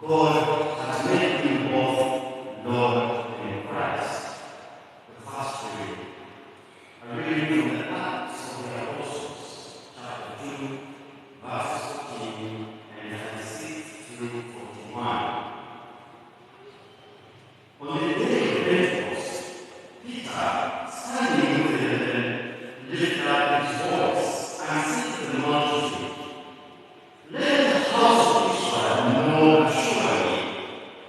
God has made him both Lord and Christ. The first reading. A reading from the Acts of the Apostles, chapter 2, verses 14 and 36 through 41. On the day of Pentecost, Peter, standing with the 11, lifted up his voice and said to the multitude, "Let the house of Israel know assuredly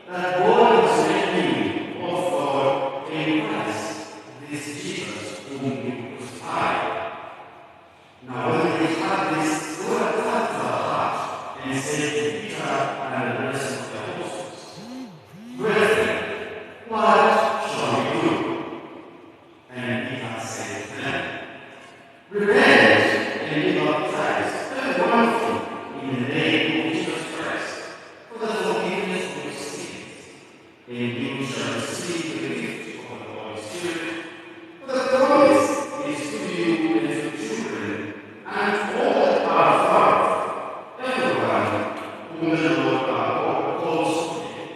that God has made him both Lord and Christ, this Jesus whom you crucified." Now when they heard this, they were cut to the heart and said to Peter and the rest of the apostles, "Brethren, what shall we do?" And Peter said to them, "Repent and be baptized, every one of you, in the name of Jesus Christ, for the forgiveness of your sins. And you shall receive the gift of the Holy Spirit, for the promise is to you and to your children, and to all that are far, everyone whom the Lord our God calls to him."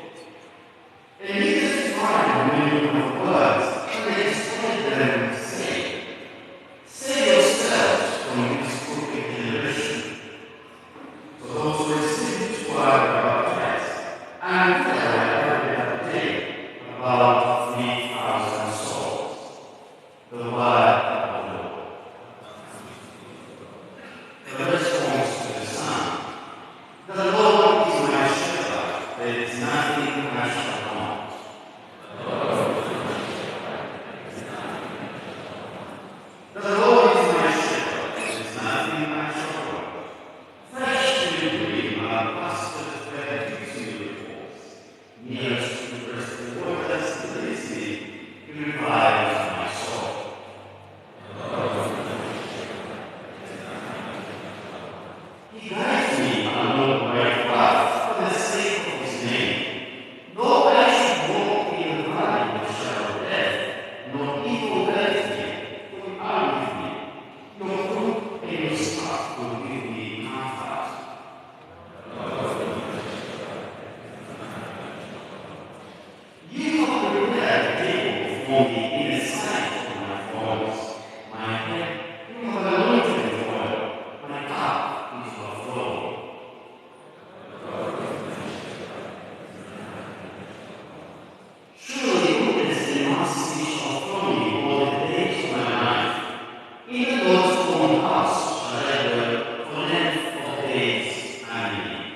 And he testified when you have words, and they explained them, saying, "Save yourselves from this crooked generation." So those who received this word were baptized, and there were gathered that day about 3,000 souls. The word of the Lord. The response to the Son. "The Lord is my shepherd, there is nothing I shall want." The Lord is my shepherd, there is nothing I shall want. Fresh and green are pastures where the dew falls. Nearest to the resting waters, he leads me, he revives my soul. He guides me along the right path for the sake of his name. Though I should walk in the valley of the shadow of death, no evil hurts me, for you are with me. Your foot and your staff will give me comfort. You have prepared a table before me in the sight of my foes. My head you have anointed with oil, my cup is overflowing. Surely goodness and mercy shall follow me all the days of my life. In the Lord's own house shall I dwell for length of days and years.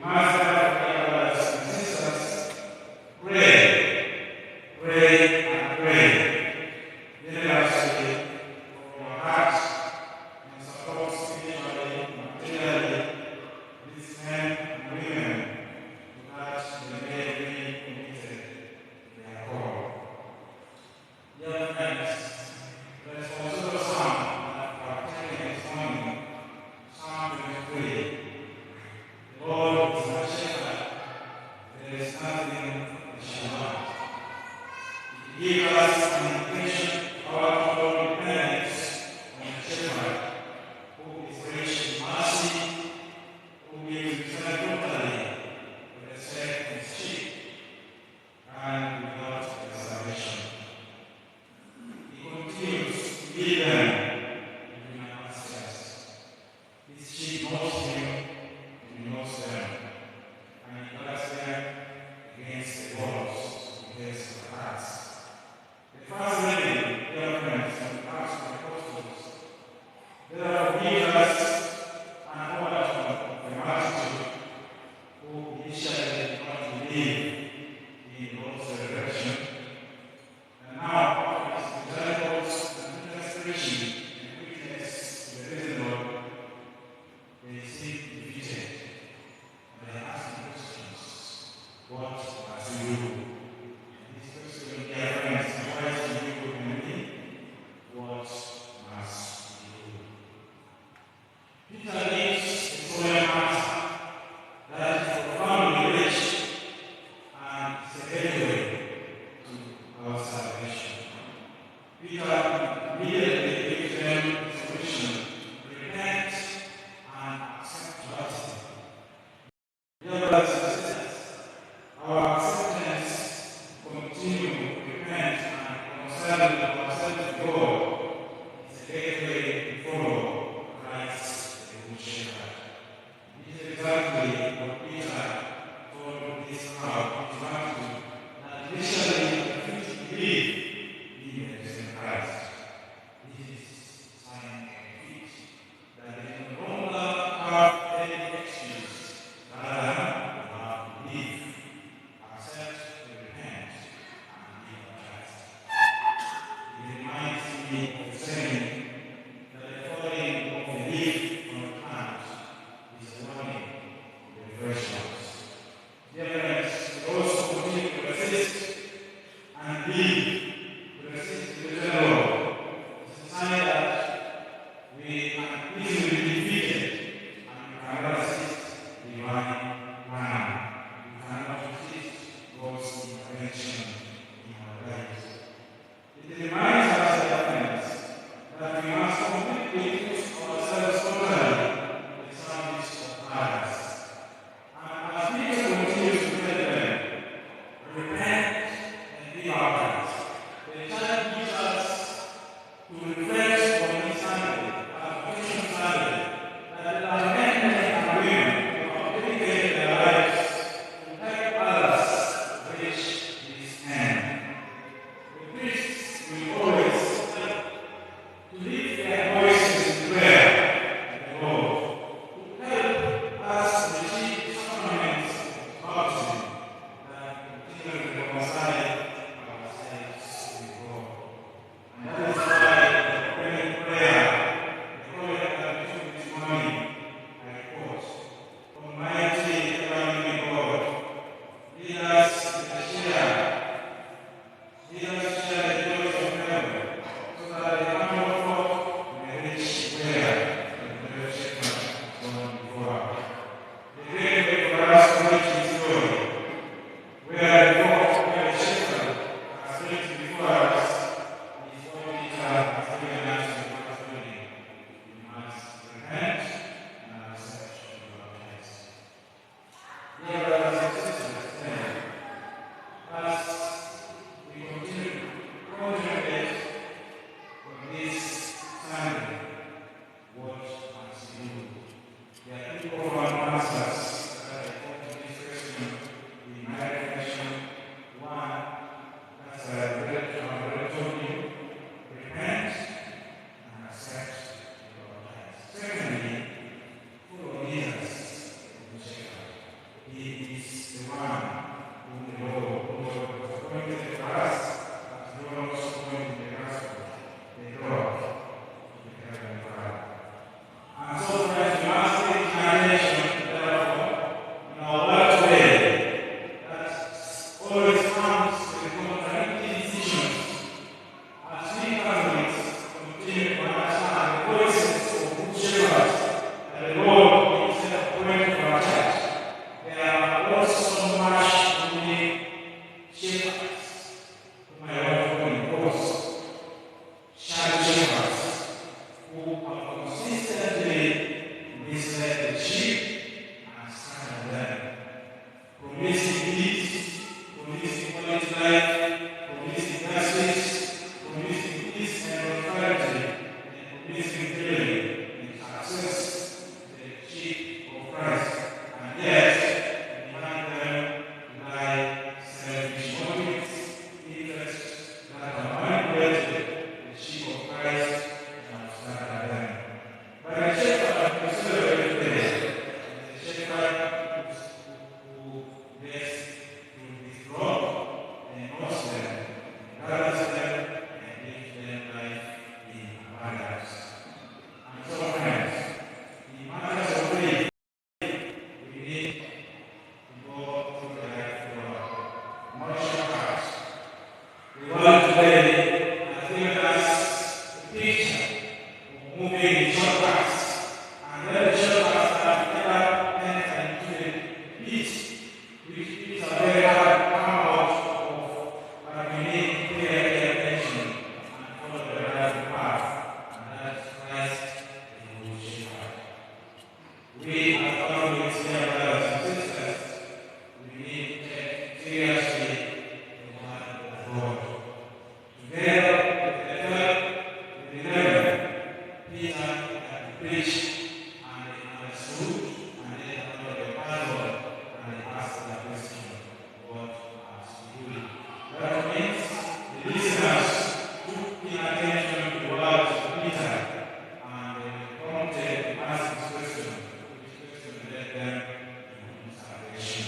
must have brothers and sisters, pray, pray, and pray. Generously from your heart and support spiritually, materially, these men and women that they may be committed to their call. Dear friends, let's consider some that are taken this morning, Psalm 23. The Lord is my shepherd, there is nothing I shall want. It gives us an invitation of our total dependence on the shepherd, who is rich in mercy, who gives himself totally for the sake of his sheep, and without reservation. He continues to lead them in green pastures. His sheep knows him, and he knows them, and he guards them against the wolves in case of attacks. The first reading, dear friends, from the Acts of the Apostles, therefore Jesus and overturn of the multitude who initially did not believe in the Lord's resurrection, and now after his miracles and demonstration and witness to the risen Lord, they seem defeated, and they ask questions. What must we do? This question, dear friends, applies to you and me. What must we do? Peter gives a solemn answer that is profoundly rich and is a gateway to our salvation. Peter immediately gives them the solution: repent and accept baptism. Dear brothers and sisters, our acceptance to continue to repent and reconcile ourselves to God is a gateway to follow Christ, the Good Shepherd. It is exactly what Peter told this crowd in Matthew, that initially refused to believe in the risen Christ. This is a sign of defeat, that they no longer have any excuse rather than to have belief, accept, repent, and be baptized. It reminds me of the saying that the falling of a leaf from a plant is a warning of the fresh ones. Dear friends, we also continue to resist and believe, to resist the risen Lord. It's a sign that we are easily defeated, and we cannot resist divine plan. We cannot resist God's intervention in our lives. It reminds us, dear friends, that we must completely put ourselves totally in the service of others. And as Peter continues to tell them, repent and be baptized, the church gives us to reflect on this Sunday, our Vocation Sunday, that there are men and women who have dedicated their lives to help others reach this end. The priests will always help to lift their voices in prayer to the Lord, to help us receive the sacraments of baptism that continue to reconcile ourselves with God. And that is why the opening prayer, the Holy Catechism this morning, I quote, Almighty ever-living God, lead us in the share the joys of heaven, so that the humble folk may reach where the great shepherd has gone before us. The great way for us to reach his glory, where the shepherd has reached before us, is what Peter has given us in the first reading. We must repent and accept the baptized. Dear brothers and sisters, then, as we continue to contemplate on this Sunday, what must we do? There are people who have answers that I put to this question in my reflection. One, as I've already told you, repent and accept the baptized. Secondly, follow Jesus, the Good Shepherd. He is the one whom the Lord was appointed for us, but the Lord also appointed the gospel, the God of the heavenly Father. And so, friends, we must take incarnation, therefore, in our world today, that always comes with contradicting decisions. As we Catholics continue to understand the voices of good shepherds that the Lord himself appointed for our church, there are also much unique shepherds, whom I want to call in quotes, shadow shepherds, who have consistently misled the sheep and scattered them, promising peace, promising quality life, promising justice, promising peace and prosperity, and promising healing and success to the sheep of Christ. And yet, behind them lie selfish motives, interests that have manipulated the sheep of Christ and have scattered them. But the shepherd we celebrate today is the shepherd who gets to his flock and knows them, gathers them, and gives them life in abundance. And so, friends, in matters of faith, we need to go through the life of God. Not shortcuts. The world today has given us a picture of moving in shortcuts, and then the shortcuts that never enter into the peace, which is a very hard to come out of, but we need to pay attention and follow the right path, and that's Christ, the good shepherd. We as Catholics here, brothers and sisters, we need to take seriously the word of God. Together with the 12, with the 11, Peter had preached and they understood and they followed the puzzle and they asked the question, what must we do? That means the listeners took keen attention to the words of Peter and they were prompted to ask this question, which question led them to salvation.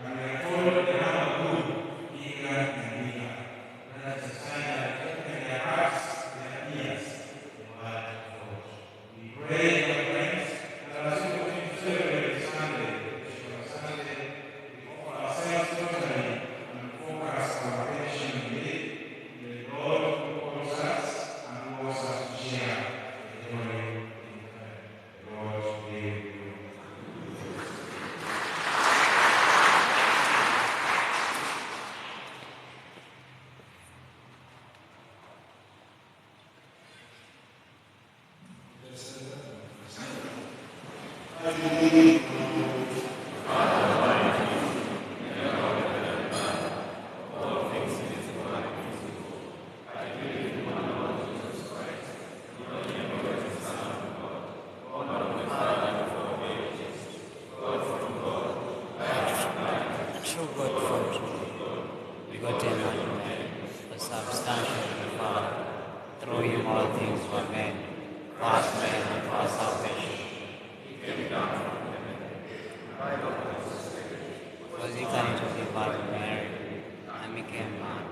And we are told the number grew bigger and bigger. That is a sign that they opened their hearts, their ears, the word of God. We pray, my friends, that as we continue to celebrate this Sunday, which is our Sunday, we offer ourselves totally and focus our attention on the Lord who calls us and who wants us to share the glory in heaven. The Lord be with you. True God from true, begotten of man, the substantial of the Father, through him all things were made, past man and for our salvation. Was incarnate of the Virgin Mary, and became man,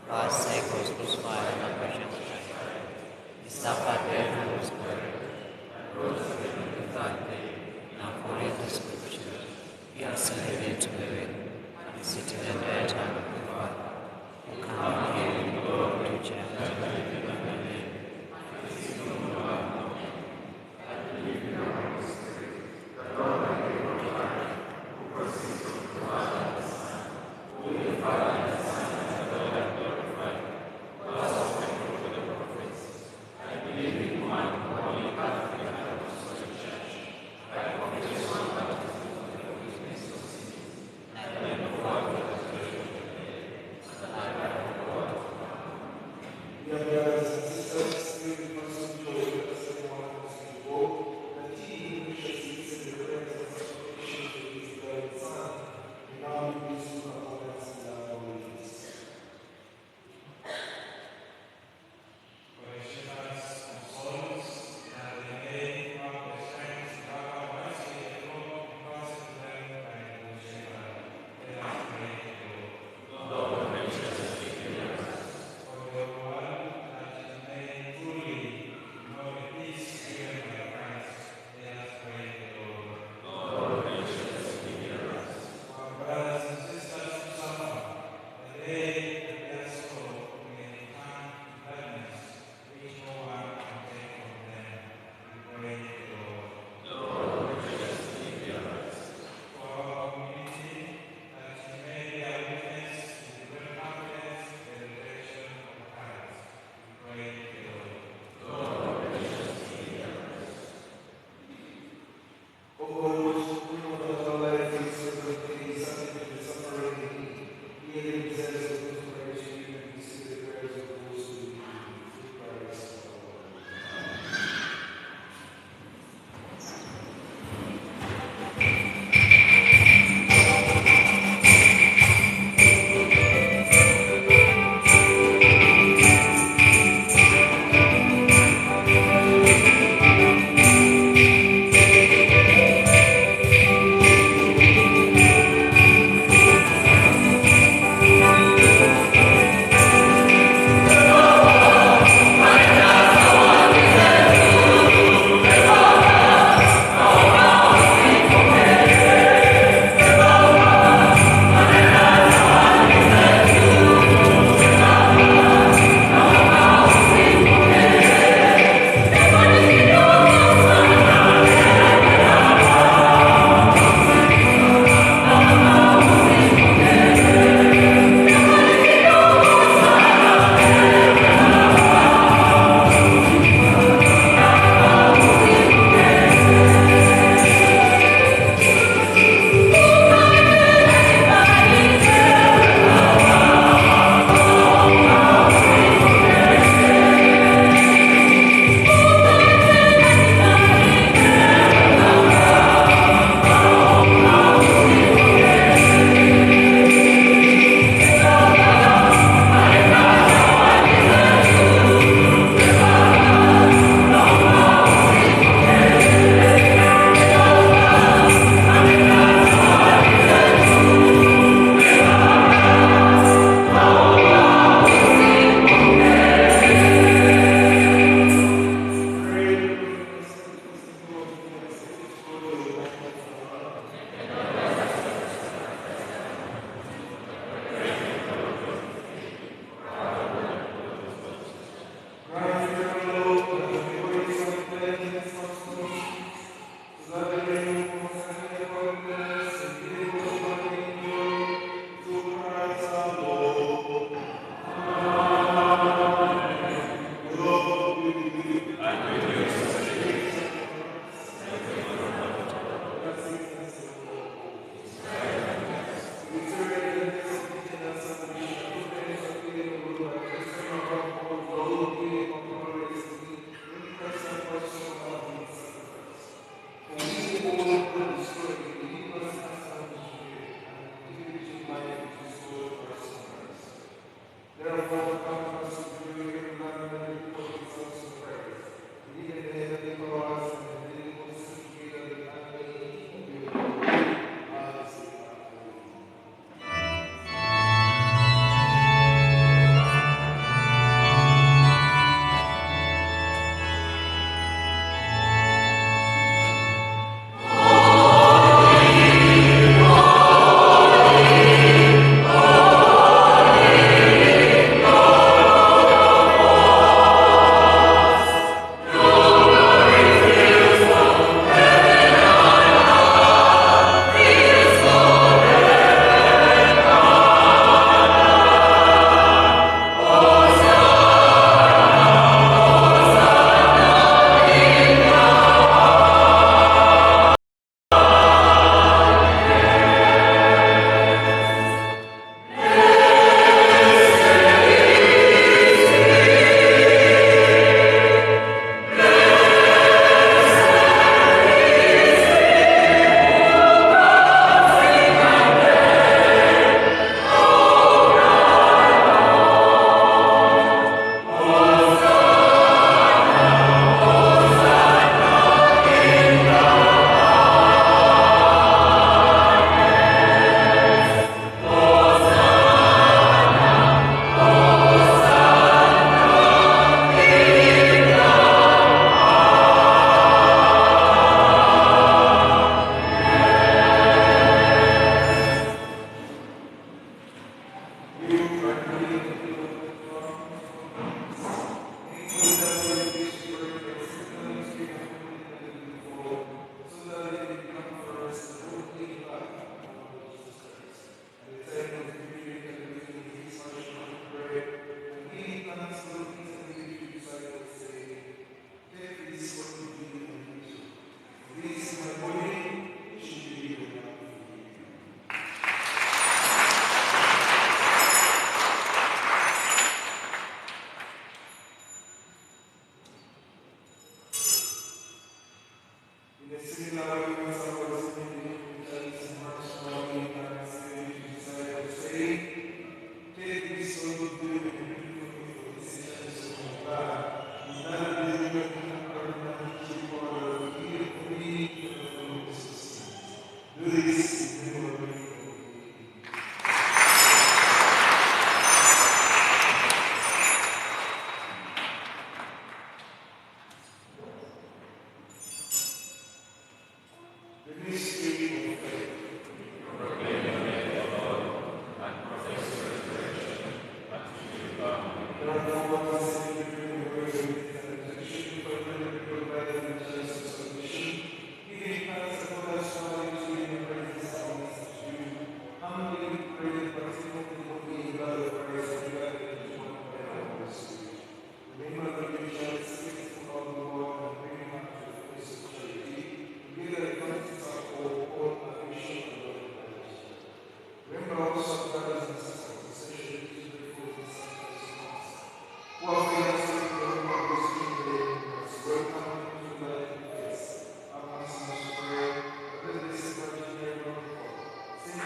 for our sake was crucified on the precious tree. He suffered death and was buried, rose again on the third day, and according to Scripture, he ascended into heaven, and seated at the right hand of the Father, who come again in glory to judge the living and the dead.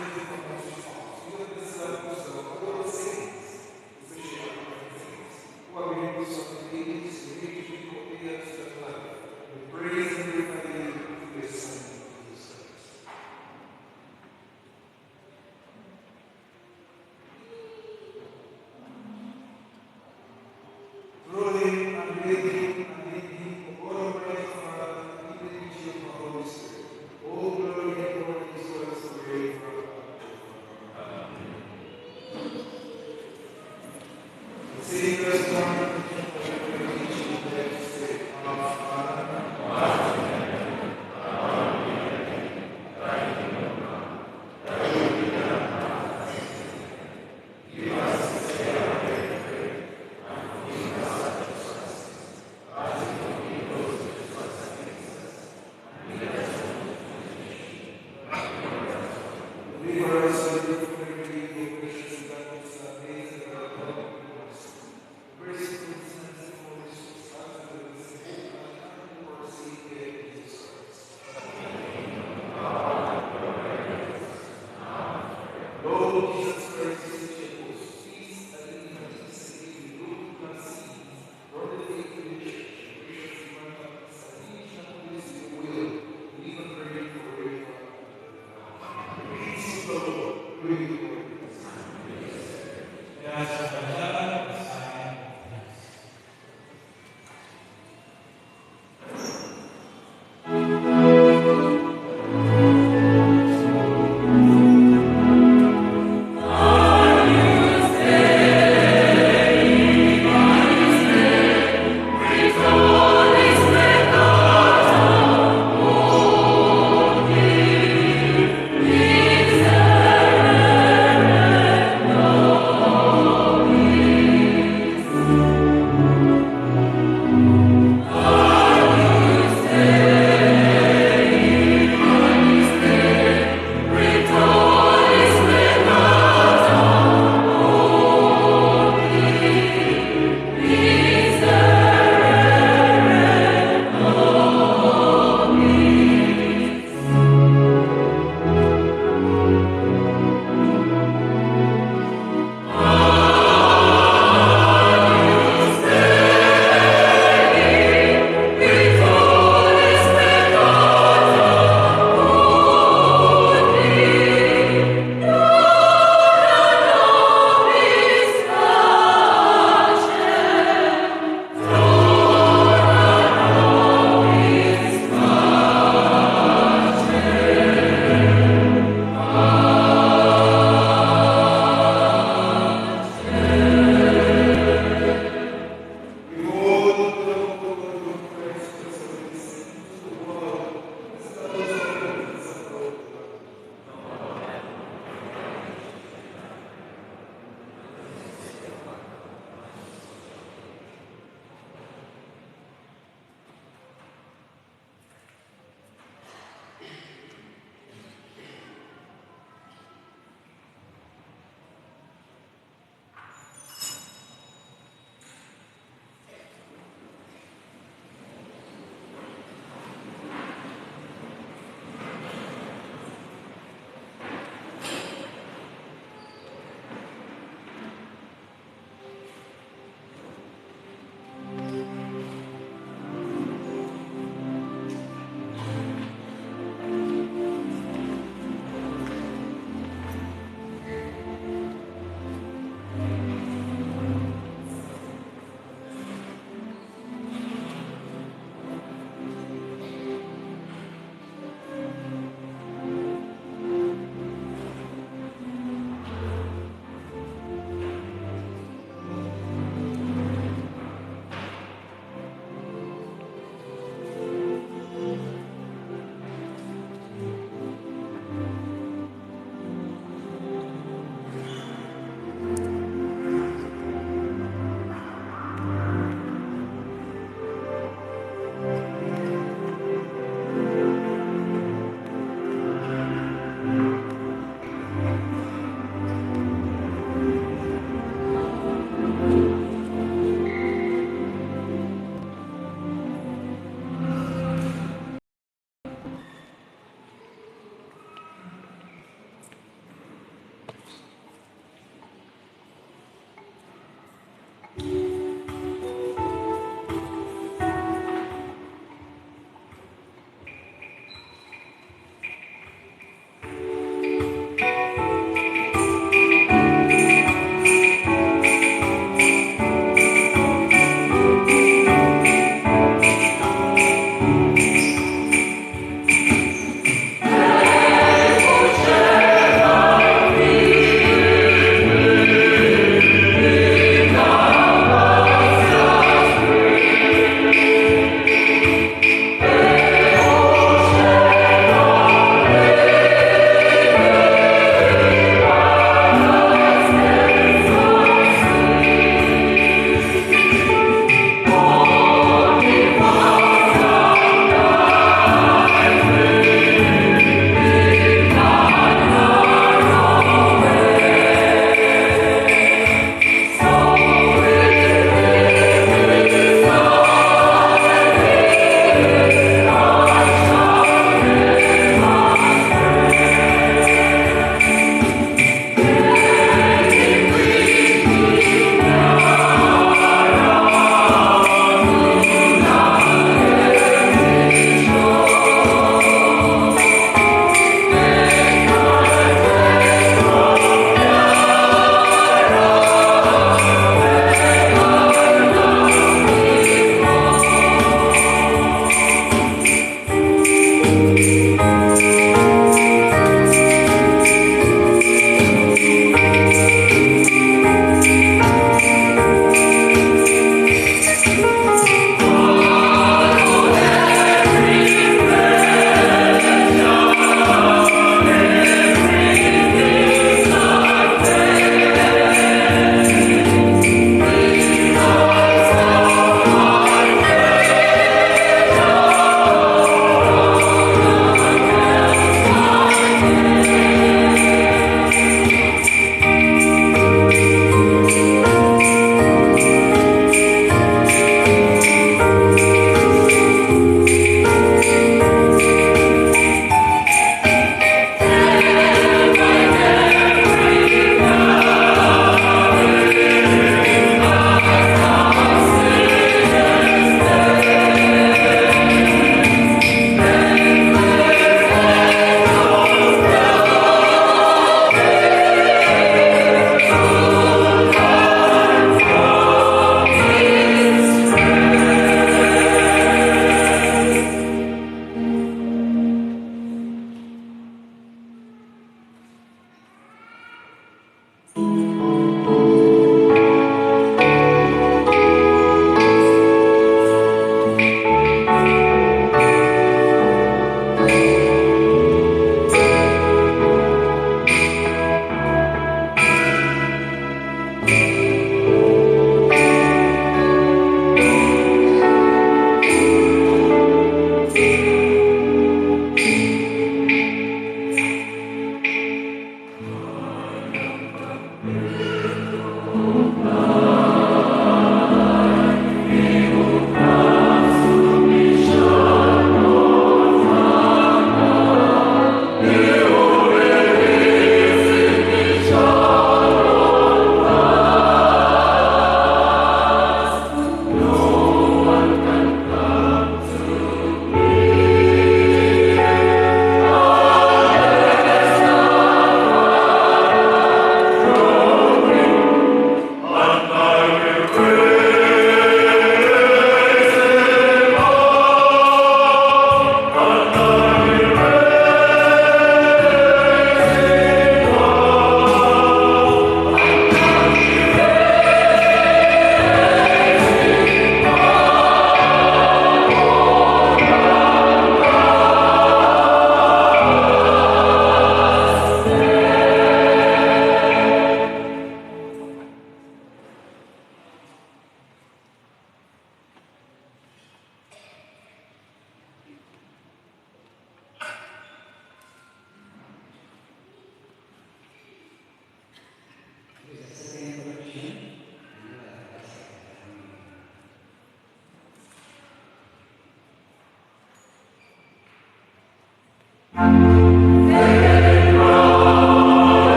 Amen.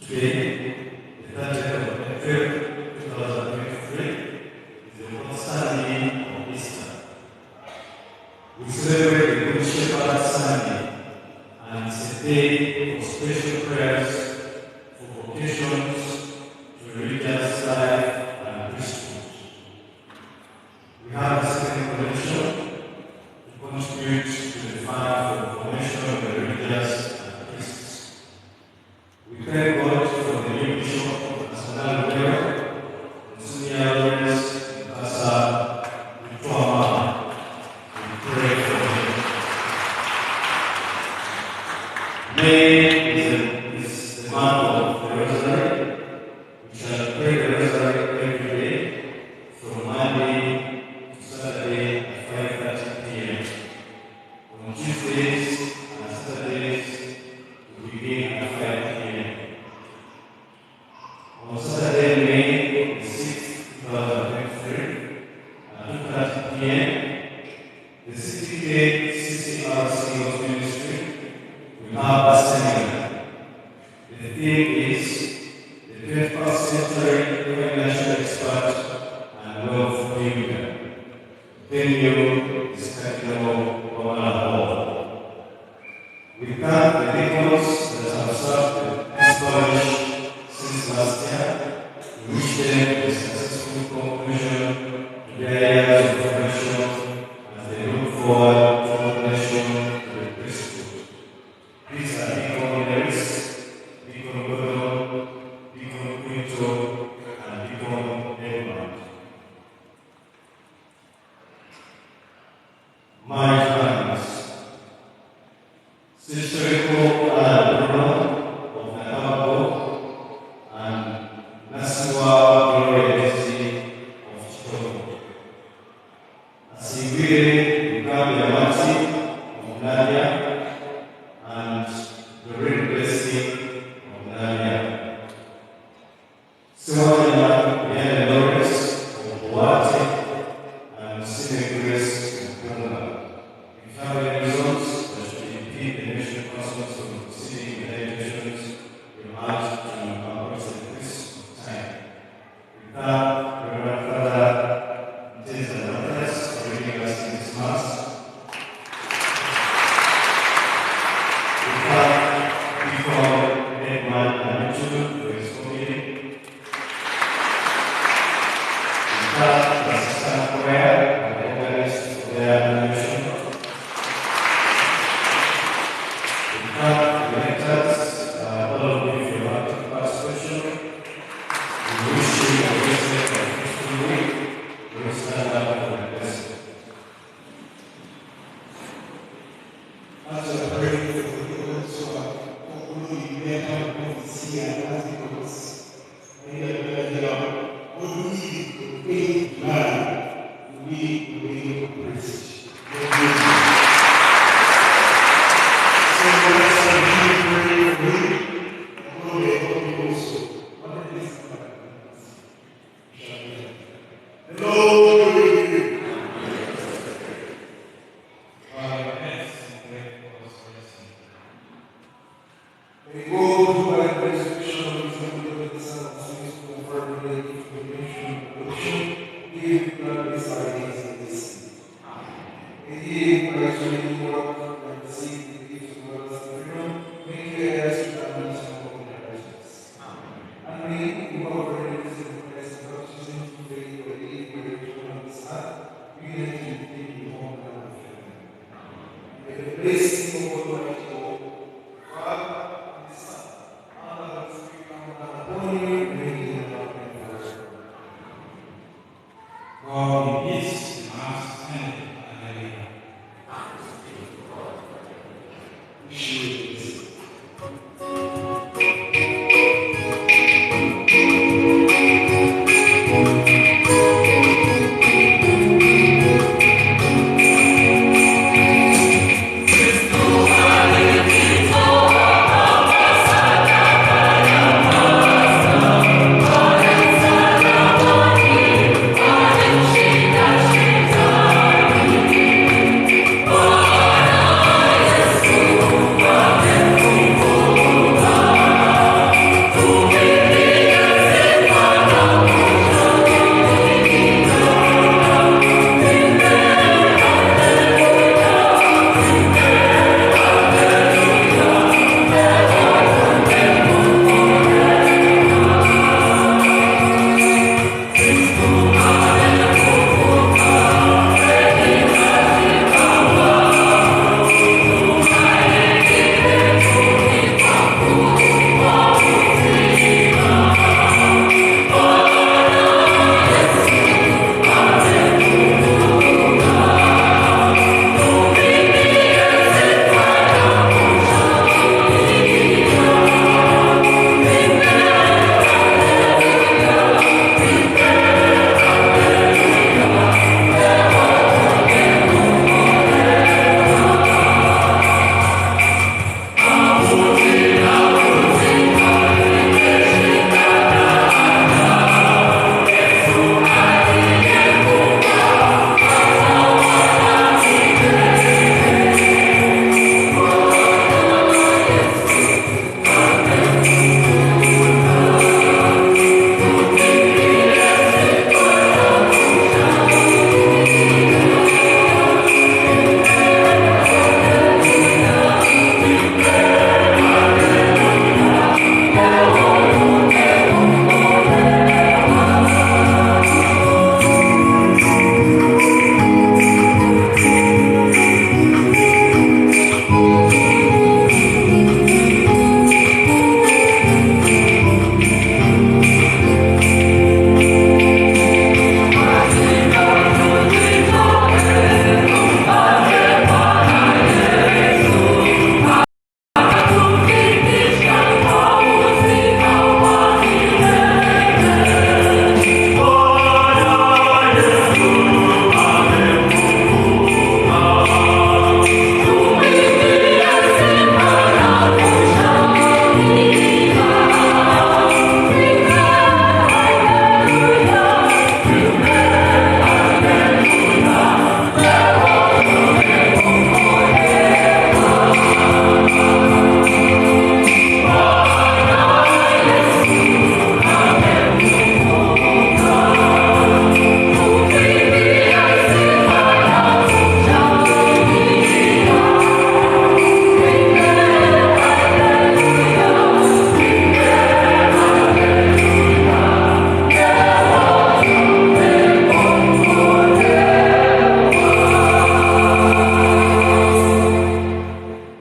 Today, the 30th of April 2023, is the fourth Sunday of Easter. We celebrate the Good Shepherd Sunday, and it's a day for special prayers for vocations to religious life and priesthood. We have a second connection to contribute to the fund for the formation of the religious and priests. We thank God for the new bishop of National Bureau, the senior lawyers, the Casa, the trauma. We pray for him. May is the month of the Rosary. We shall pray the Rosary every day from Monday to Saturday at 5:30 p.m. On Tuesdays and Saturdays we begin at 5 p.m. On Saturday, May the 6th, 2023, at 2:30 p.m., the 60K CCRC Youth Ministry will have a seminar. The theme is the 21st Century Financial Expert and Wealth Builder. Venue is Cathedral Roman Hall. We thank the deacons that have served this parish since last year. We wish them a successful conclusion to their years of operation as they look forward to ordination to the priesthood. These are Deacon Neris, Deacon Gordon, Deacon Quinto, and Deacon Edmund. My friends, Sister Alabama of Nakago and Nasiwa Gloria of Chicago. Asibire Uganda Yamati of Nadia and Doreen Blessing of Nadia. Siwana Diana Lawrence of Boate and Sine Grace of Ghana. If you have any results that should impede the nation councils from proceeding with their elections, we urge to avoid this time. We thank Reverend Father Nteza Matthias for leading us in this Mass. We thank Deacon Edmund Amichu for his homily. We thank the assistant choir and the organist for their donation. We thank the lectors, all of you for your active participation. We wish you a blessed and fruitful week. We will stand up for the blessing. As we are praying for the ones who are concluding better prophecy articles, and we to pay man, we will praise. So let's continue praying for him. God may help you also. What is this? The Lord be with you. Father, let's pray for us blessing. May God who